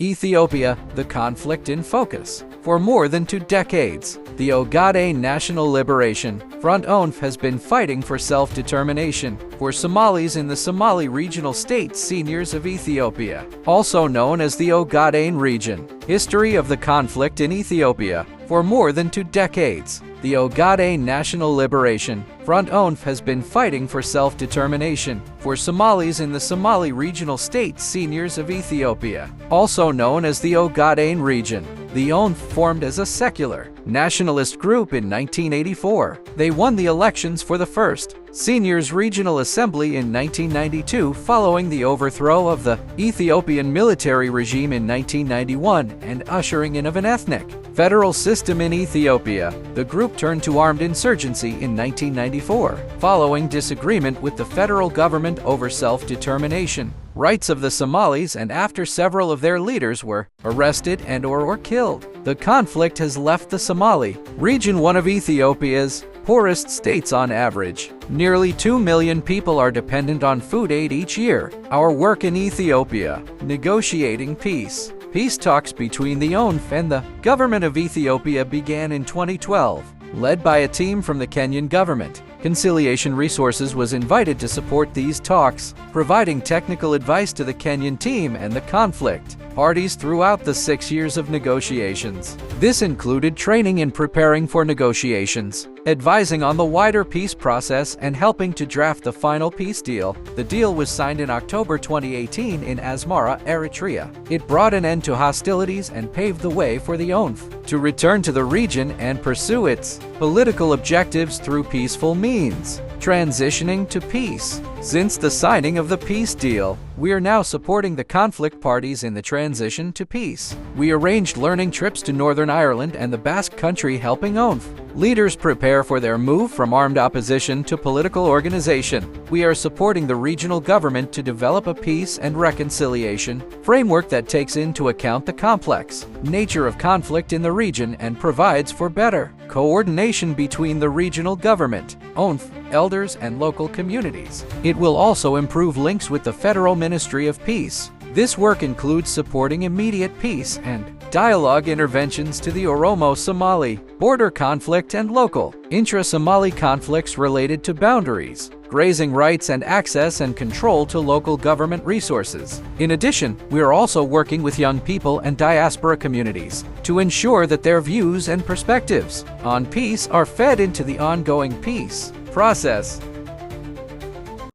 Ethiopia, the conflict in focus. For more than 2 decades, the Ogaden National Liberation Front (ONF) has been fighting for self-determination for Somalis in the Somali regional state seniors of Ethiopia, also known as the Ogaden region. History of the conflict in Ethiopia. For more than 2 decades, the Ogaden National Liberation Front (ONF) has been fighting for self-determination for Somalis in the Somali regional state seniors of Ethiopia, also known as the Ogaden region. The ONF formed as a secular, nationalist group in 1984. They won the elections for the first Seniors Regional Assembly in 1992 following the overthrow of the Ethiopian military regime in 1991 and ushering in of an ethnic federal system in Ethiopia. The group turned to armed insurgency in 1994, following disagreement with the federal government over self-determination rights of the Somalis, and after several of their leaders were arrested and/or killed. The conflict has left the Somali region one of Ethiopia's poorest states on average. Nearly 2 million people are dependent on food aid each year. Our work in Ethiopia, negotiating peace. Peace talks between the ONF and the government of Ethiopia began in 2012, led by a team from the Kenyan government. Conciliation Resources was invited to support these talks, providing technical advice to the Kenyan team and the conflict parties throughout the 6 years of negotiations. This included training in preparing for negotiations, advising on the wider peace process, and helping to draft the final peace deal. The deal was signed in October 2018 in Asmara, Eritrea. It brought an end to hostilities and paved the way for the ONF to return to the region and pursue its political objectives through peaceful means, transitioning to peace. Since the signing of the peace deal, we are now supporting the conflict parties in the transition to peace. We arranged learning trips to Northern Ireland and the Basque Country, helping ONF leaders prepare for their move from armed opposition to political organization. We are supporting the regional government to develop a peace and reconciliation framework that takes into account the complex nature of conflict in the region and provides for better coordination between the regional government, ONF, elders, and local communities. It will also improve links with the Federal Ministry of Peace. This work includes supporting immediate peace and dialogue interventions to the Oromo-Somali border conflict and local intra-Somali conflicts related to boundaries, grazing rights, and access and control to local government resources. In addition, we are also working with young people and diaspora communities to ensure that their views and perspectives on peace are fed into the ongoing peace process.